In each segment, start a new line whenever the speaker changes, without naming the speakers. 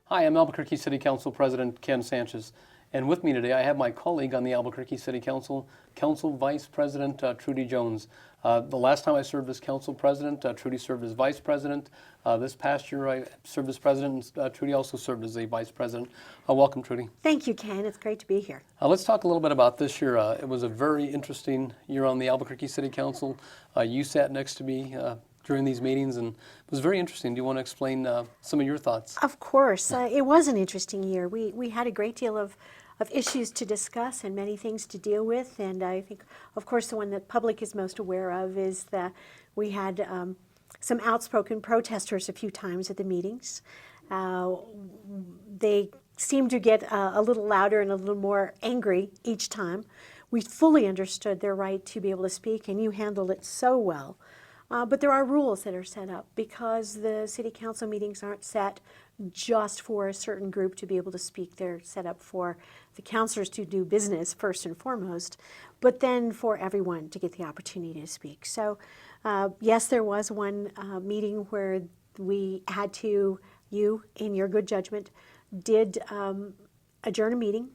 Hi, I'm Albuquerque City Council President Ken Sanchez, and with me today I have my colleague on the Albuquerque City Council, Council Vice President Trudy Jones. The last time I served as Council President, Trudy served as Vice President. This past year I served as President, and Trudy also served as a Vice President. Welcome, Trudy.
Thank you, Ken. It's great to be here.
Let's talk a little bit about this year. It was a very interesting year on the Albuquerque City Council. You sat next to me during these meetings, and it was very interesting. Do you want to explain some of your thoughts?
Of course. It was an interesting year. We had a great deal of issues to discuss and many things to deal with, and I think, of course, the one that public is most aware of is that we had some outspoken protesters a few times at the meetings. They seemed to get a little louder and a little more angry each time. We fully understood their right to be able to speak, and you handled it so well. But there are rules that are set up because the city council meetings aren't set just for a certain group to be able to speak. They're set up for the councilors to do business first and foremost, but then for everyone to get the opportunity to speak. So yes, there was one meeting where we had to, you, in your good judgment, did adjourn a meeting.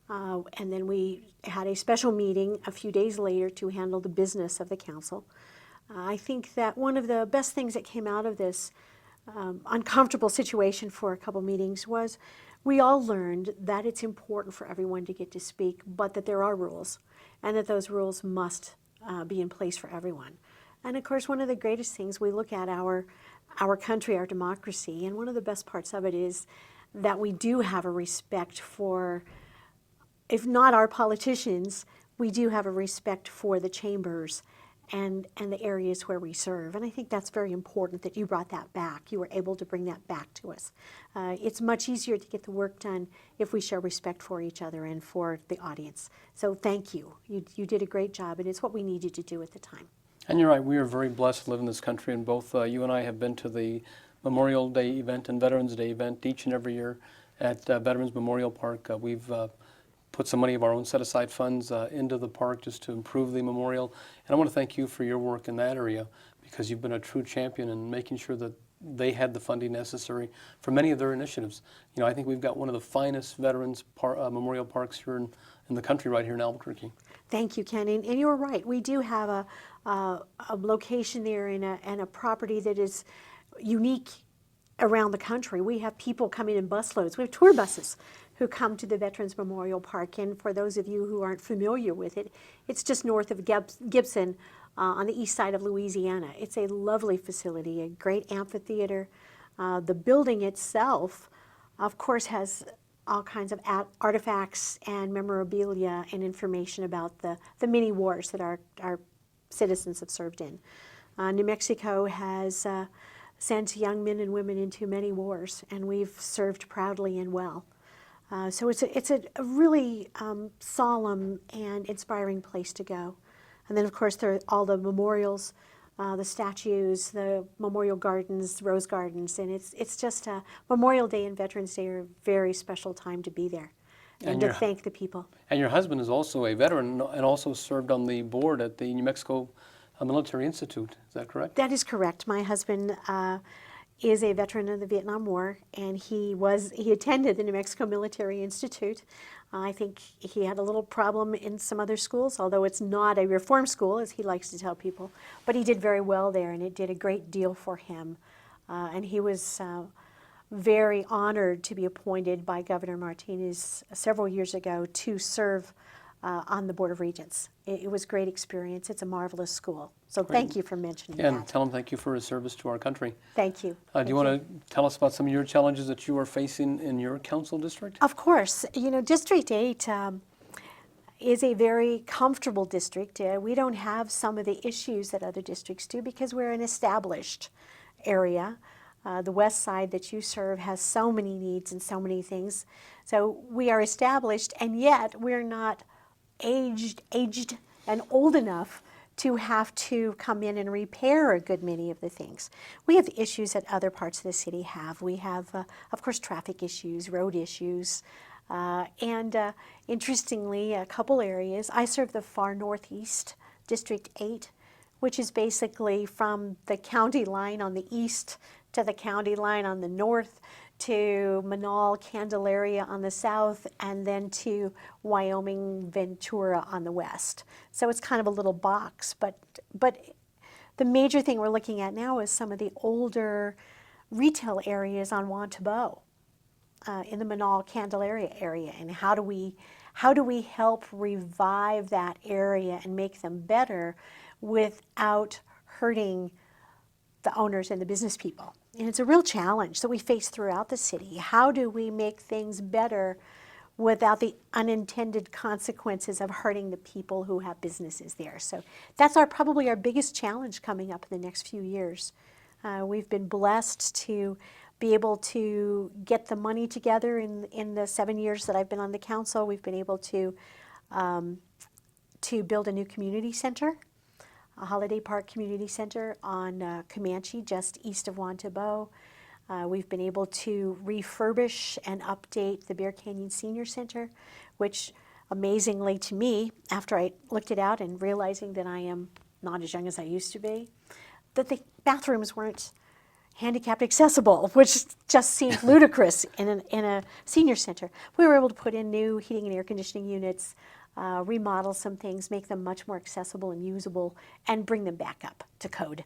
And then we had a special meeting a few days later to handle the business of the council. I think that one of the best things that came out of this uncomfortable situation for a couple meetings was we all learned that it's important for everyone to get to speak, but that there are rules, and that those rules must be in place for everyone. And of course, one of the greatest things, we look at our country, our democracy, and one of the best parts of it is that we do have a respect for, if not our politicians, we do have a respect for the chambers and the areas where we serve. And I think that's very important that you brought that back. You were able to bring that back to us. It's much easier to get the work done if we show respect for each other and for the audience. So thank you. You did a great job, and it's what we needed to do at the time.
And you're right, we are very blessed to live in this country, and both you and I have been to the Memorial Day event and Veterans Day event each and every year at Veterans Memorial Park. We've put some money of our own set-aside funds into the park just to improve the memorial. And I want to thank you for your work in that area, because you've been a true champion in making sure that they had the funding necessary for many of their initiatives. You know, I think we've got one of the finest veterans memorial parks here in the country right here in Albuquerque.
Thank you, Ken. And you're right. We do have a location there and a property that is unique around the country. We have people coming in busloads. We have tour buses who come to the Veterans Memorial Park. And for those of you who aren't familiar with it, it's just north of Gibson on the east side of Louisiana. It's a lovely facility, a great amphitheater. The building itself, of course, has all kinds of artifacts and memorabilia and information about the many wars that our citizens have served in. New Mexico has sent young men and women into many wars, and we've served proudly and well. So it's a really solemn and inspiring place to go. And then, of course, there are all the memorials, the statues, the memorial gardens, rose gardens, and it's just Memorial Day and Veterans Day are a very special time to be there and to thank the people. And
your husband is also a veteran and also served on the board at the New Mexico Military Institute. Is that correct?
That is correct. My husband is a veteran of the Vietnam War, and he attended the New Mexico Military Institute. I think he had a little problem in some other schools, although it's not a reform school, as he likes to tell people. But he did very well there, and it did a great deal for him. And he was very honored to be appointed by Governor Martinez several years ago to serve on the Board of Regents. It was a great experience. It's a marvelous school. So
Great.
Thank you for mentioning that.
And tell him thank you for his service to our country.
Thank you.
Do you want to tell us about some of your challenges that you are facing in your council district?
Of course. You know, District 8 is a very comfortable district. We don't have some of the issues that other districts do because we're an established area. The west side that you serve has so many needs and so many things. So we are established, and yet we're not aged and old enough to have to come in and repair a good many of the things. We have issues that other parts of the city have. We have, of course, traffic issues, road issues, and interestingly, a couple areas. I serve the far northeast, District 8, which is basically from the county line on the east to the county line on the north to Manal, Candelaria on the south, and then to Wyoming, Ventura on the west. So it's kind of a little box, but the major thing we're looking at now is some of the older retail areas on Wantabo, in the Manal, Candelaria area, and how do we help revive that area and make them better without hurting the owners and the business people. And it's a real challenge that we face throughout the city. How do we make things better without the unintended consequences of hurting the people who have businesses there? So that's probably our biggest challenge coming up in the next few years. We've been blessed to be able to get the money together in the 7 years that I've been on the council. We've been able to build a new community center, a Holiday Park Community Center on Comanche, just east of Wantabo. We've been able to refurbish and update the Bear Canyon Senior Center, which amazingly to me, after I looked it out and realizing that I am not as young as I used to be, that the bathrooms weren't handicapped accessible, which just seemed ludicrous in a senior center. We were able to put in new heating and air conditioning units, remodel some things, make them much more accessible and usable, and bring them back up to code.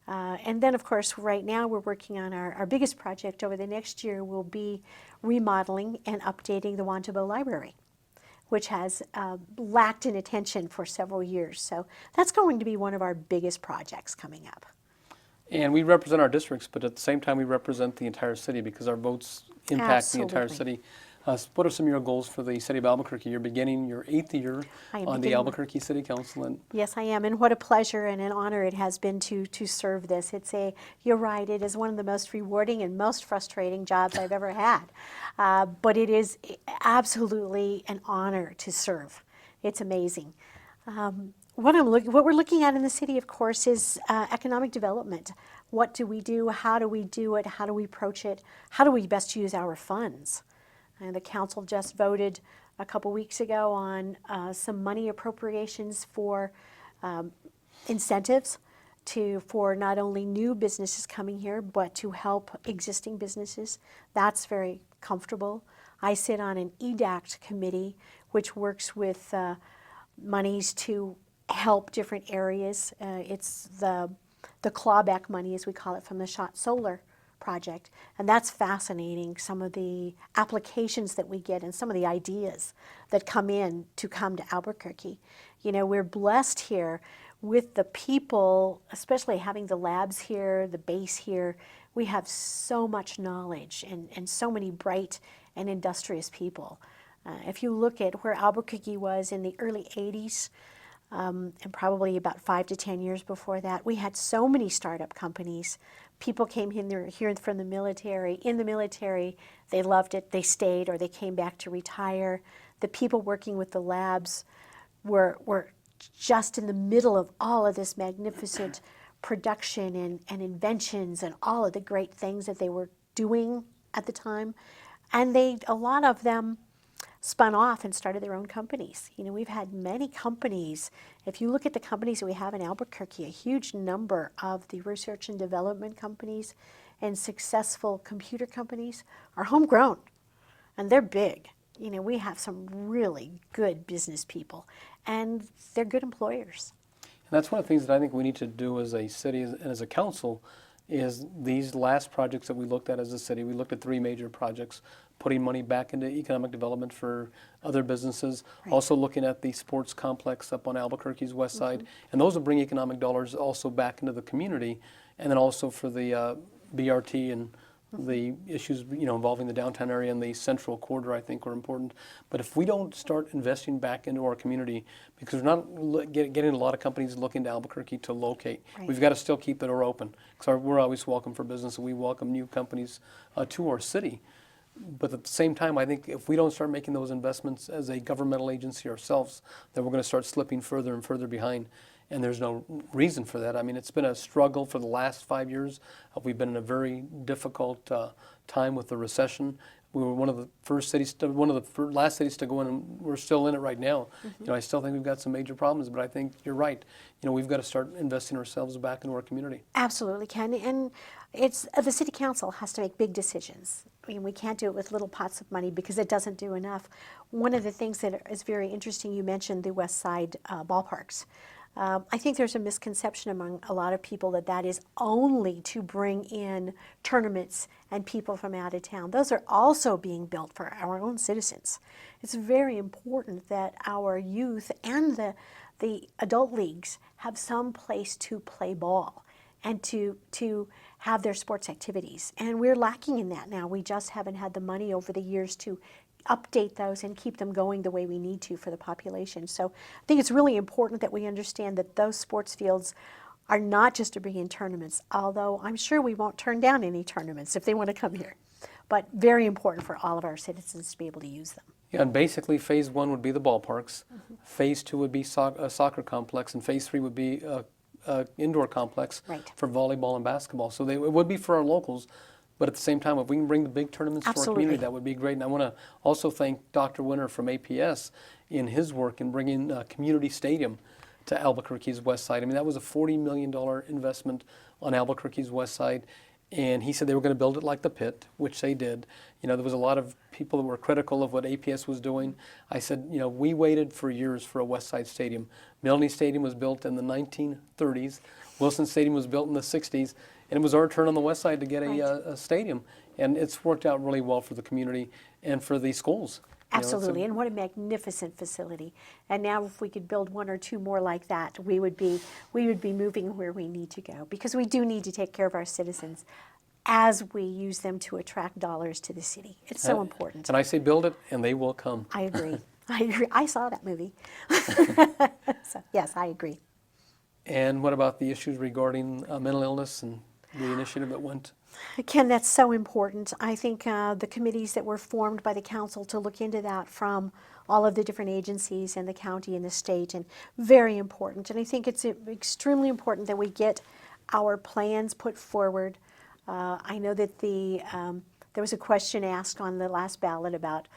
And then, of course, right now we're working on our biggest project over the next year will be remodeling and updating the Wantabo Library, which has lacked in attention for several years. So that's going to be one of our biggest projects coming up.
And we represent our districts, but at the same time, we represent the entire city because our votes impact the entire
Absolutely.
city. What are some of your goals for the city of Albuquerque? You're beginning your 8th year
I am
on the
beginning
Albuquerque City Council. And
Yes, I am, and what a pleasure and an honor it has been to serve this. You're right, it is one of the most rewarding and most frustrating jobs I've ever had, but it is absolutely an honor to serve. It's amazing. What we're looking at in the city, of course, is economic development. What do we do? How do we do it? How do we approach it? How do we best use our funds? And the council just voted a couple weeks ago on some money appropriations for incentives for not only new businesses coming here, but to help existing businesses. That's very comfortable. I sit on an EDACT committee, which works with monies to help different areas. It's the clawback money, as we call it, from the Shot Solar project. And that's fascinating, some of the applications that we get and some of the ideas that come to Albuquerque. You know, we're blessed here with the people, especially having the labs here, the base here. We have so much knowledge and so many bright and industrious people. If you look at where Albuquerque was in the early 80s, and probably about 5 to 10 years before that, we had so many startup companies. People came here from the military. In the military, they loved it, they stayed, or they came back to retire. The people working with the labs were just in the middle of all of this magnificent production and inventions and all of the great things that they were doing at the time. And a lot of them spun off and started their own companies. You know, we've had many companies. If you look at the companies that we have in Albuquerque, a huge number of the research and development companies and successful computer companies are homegrown, and they're big. You know, we have some really good business people, and they're good employers.
And that's one of the things that I think we need to do as a city and as a council is these last projects that we looked at as a city. We looked at 3 major projects, putting money back into economic development for other businesses,
Right.
also looking at the sports complex up on Albuquerque's west side. And those will bring economic dollars also back into the community. And then also for the BRT and the issues, you know, involving the downtown area and the central corridor, I think, are important. But if we don't start investing back into our community, because we're not getting a lot of companies looking to Albuquerque to locate,
Right.
we've got to still keep the door open. Because we're always welcome for business, and we welcome new companies to our city. But at the same time, I think if we don't start making those investments as a governmental agency ourselves, then we're going to start slipping further and further behind. And there's no reason for that. I mean, it's been a struggle for the last 5 years. We've been in a very difficult time with the recession. We were one of the first cities, one of the last cities to go in, and we're still in it right now. You know, I still think we've got some major problems, but I think you're right. You know, we've got to start investing ourselves back into our community.
Absolutely, Ken. And the city council has to make big decisions. I mean, we can't do it with little pots of money because it doesn't do enough. One of the things that is very interesting, you mentioned the West Side ballparks. I think there's a misconception among a lot of people that that is only to bring in tournaments and people from out of town. Those are also being built for our own citizens. It's very important that our youth and the adult leagues have some place to play ball and to have their sports activities. And we're lacking in that now. We just haven't had the money over the years to update those and keep them going the way we need to for the population. So I think it's really important that we understand that those sports fields are not just to bring in tournaments, although I'm sure we won't turn down any tournaments if they want to come here. But very important for all of our citizens to be able to use them.
Yeah, and basically phase 1 would be the ballparks, phase 2 would be a soccer complex, and phase 3 would be a indoor complex
Right.
for volleyball and basketball. So it would be for our locals, but at the same time, if we can bring the big tournaments to our
Absolutely.
community, that would be great. And I want to also thank Dr. Winter from APS in his work in bringing a community stadium to Albuquerque's west side. I mean, that was a $40 million investment on Albuquerque's west side. And he said they were going to build it like the pit, which they did. You know, there was a lot of people that were critical of what APS was doing. I said, you know, we waited for years for a West Side Stadium. Melanie Stadium was built in the 1930s. Wilson Stadium was built in the 60s. And it was our turn on the West Side to get a stadium. And it's worked out really well for the community and for the schools. You know, it's
Absolutely, and what a magnificent facility. And now if we could build one or two more like that, we would be moving where we need to go, because we do need to take care of our citizens as we use them to attract dollars to the city. It's so important.
And I say build it, and they will come.
I agree. I agree. I saw that movie. So, yes, I agree.
And what about the issues regarding mental illness and the initiative that went?
Ken, that's so important. I think the committees that were formed by the council to look into that from all of the different agencies in the county and the state, and very important. And I think it's extremely important that we get our plans put forward. I know that there was a question asked on the last ballot about,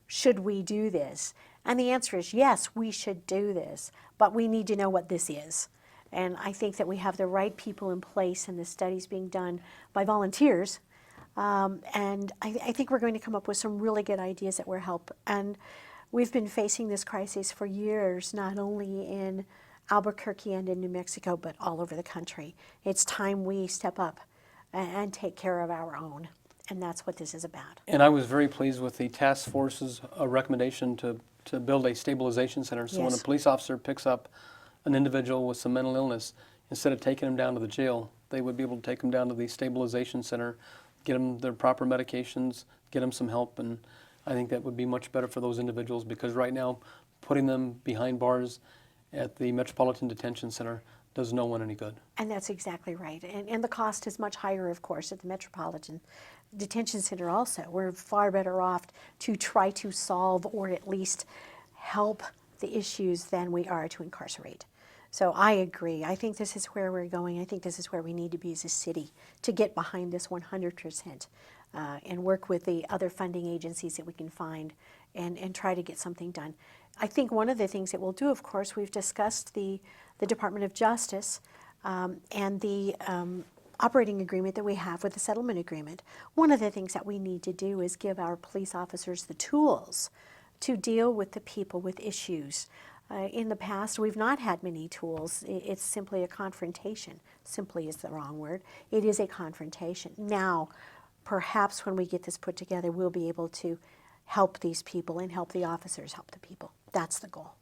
should we do this? And the answer is yes, we should do this, but we need to know what this is. And I think that we have the right people in place and the studies being done by volunteers. And I think we're going to come up with some really good ideas that will help. And we've been facing this crisis for years, not only in Albuquerque and in New Mexico, but all over the country. It's time we step up and take care of our own. And that's what this is about.
And I was very pleased with the task force's recommendation to build a stabilization center. So when a
Yes.
police officer picks up an individual with some mental illness, instead of taking them down to the jail, they would be able to take them down to the stabilization center, get them their proper medications, get them some help, and I think that would be much better for those individuals, because right now, putting them behind bars at the Metropolitan Detention Center does no one any good.
And that's exactly right. And the cost is much higher, of course, at the Metropolitan Detention Center also. We're far better off to try to solve or at least help the issues than we are to incarcerate. So I agree. I think this is where we're going. I think this is where we need to be as a city, to get behind this 100% and work with the other funding agencies that we can find and try to get something done. I think one of the things that we'll do, of course, we've discussed the Department of Justice and the operating agreement that we have with the settlement agreement. One of the things that we need to do is give our police officers the tools to deal with the people with issues. In the past, we've not had many tools. It's simply a confrontation. Simply is the wrong word. It is a confrontation. Now, perhaps when we get this put together, we'll be able to help these people and help the officers help the people. That's the goal.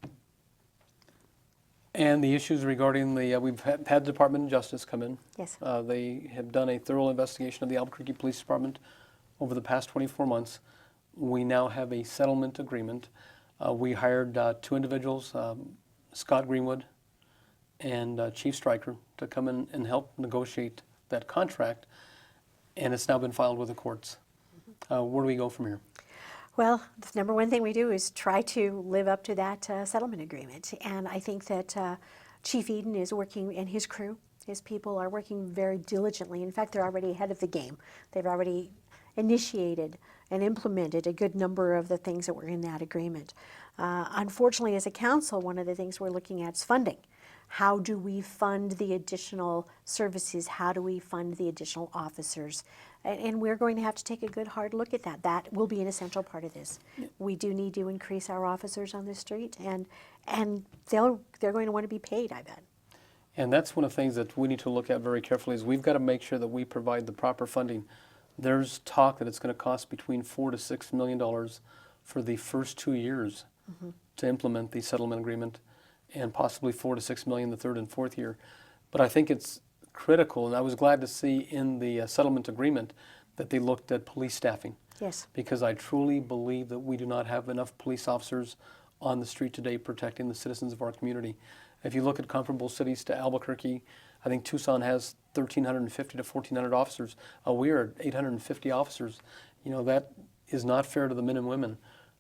And the issues regarding we've had the Department of Justice come in.
Yes.
They have done a thorough investigation of the Albuquerque Police Department over the past 24 months. We now have a settlement agreement. We hired two individuals, Scott Greenwood and Chief Stryker, to come in and help negotiate that contract, and it's now been filed with the courts. Where do we go from here?
Well, the number one thing we do is try to live up to that settlement agreement. And I think that Chief Eden is working, and his crew, his people are working very diligently. In fact, they're already ahead of the game. They've already initiated and implemented a good number of the things that were in that agreement. Unfortunately, as a council, one of the things we're looking at is funding. How do we fund the additional services? How do we fund the additional officers? And we're going to have to take a good hard look at that. That will be an essential part of this. We do need to increase our officers on the street, and they're going to want to be paid, I bet.
And that's one of the things that we need to look at very carefully is we've got to make sure that we provide the proper funding. There's talk that it's going to cost between $4 to $6 million for the first 2 years to implement the settlement agreement, and possibly $4 to $6 million the third and fourth year. But I think it's critical, and I was glad to see in the settlement agreement that they looked at police staffing.
Yes.
Because I truly believe that we do not have enough police officers on the street today protecting the citizens of our community. If you look at comparable cities to Albuquerque, I think Tucson has 1,350 to 1,400 officers. We are at 850 officers. You know, that is not fair to the men and women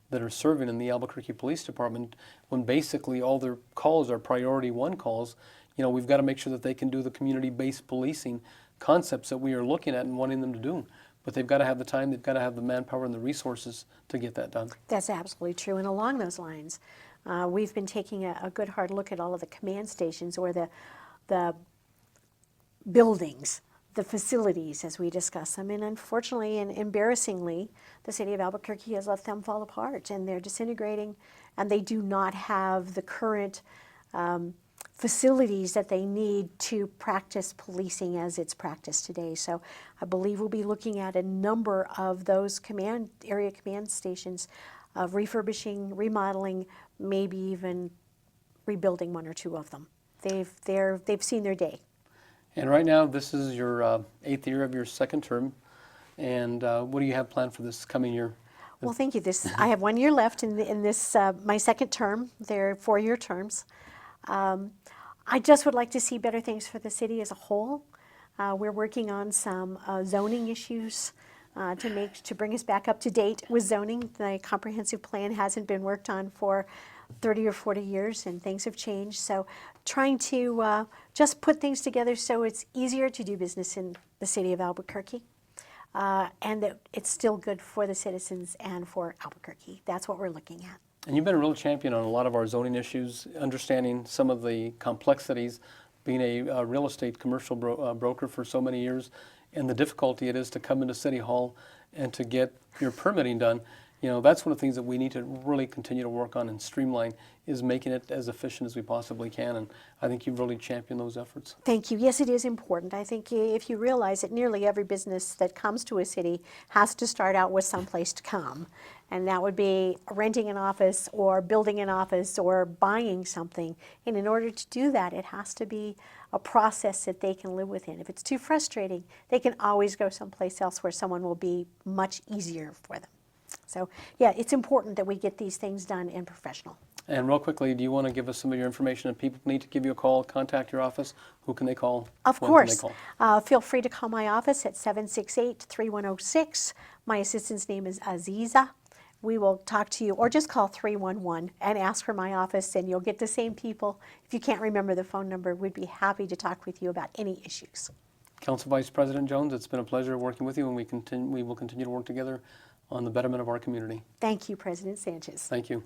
that are serving in the Albuquerque Police Department when basically all their calls are priority one calls. You know, we've got to make sure that they can do the community-based policing concepts that we are looking at and wanting them to do. But they've got to have the time, they've got to have the manpower and the resources to get that done.
That's absolutely true. And along those lines, we've been taking a good hard look at all of the command stations, or the buildings, the facilities as we discuss them. And unfortunately and embarrassingly, the city of Albuquerque has let them fall apart, and they're disintegrating, and they do not have the current facilities that they need to practice policing as it's practiced today. So I believe we'll be looking at a number of those area command stations of refurbishing, remodeling, maybe even rebuilding one or two of them. They've seen their day.
And right now, this is your 8th year of your second term. And what do you have planned for this coming year?
Well, thank you. I have 1 year left in this my second term. They're 4-year terms. I just would like to see better things for the city as a whole. We're working on some zoning issues to bring us back up to date with zoning. The comprehensive plan hasn't been worked on for 30 or 40 years, and things have changed. So trying to just put things together so it's easier to do business in the city of Albuquerque, and that it's still good for the citizens and for Albuquerque. That's what we're looking at.
And you've been a real champion on a lot of our zoning issues, understanding some of the complexities, being a real estate commercial broker for so many years, and the difficulty it is to come into City Hall and to get your permitting done. You know, that's one of the things that we need to really continue to work on and streamline, is making it as efficient as we possibly can. And I think you've really championed those efforts.
Thank you. Yes, it is important. I think if you realize that nearly every business that comes to a city has to start out with some place to come. And that would be renting an office or building an office or buying something. And in order to do that, it has to be a process that they can live within. If it's too frustrating, they can always go someplace else where someone will be much easier for them. So, yeah, it's important that we get these things done and professional.
And real quickly, do you want to give us some of your information? If people need to give you a call, contact your office, who can they call?
Of
When
course.
can they call?
Feel free to call my office at 768-3106. My assistant's name is Aziza. We will talk to you, or just call 311 and ask for my office, and you'll get the same people. If you can't remember the phone number, we'd be happy to talk with you about any issues.
Council Vice President Jones, it's been a pleasure working with you, and we will continue to work together on the betterment of our community.
Thank you, President Sanchez.
Thank you.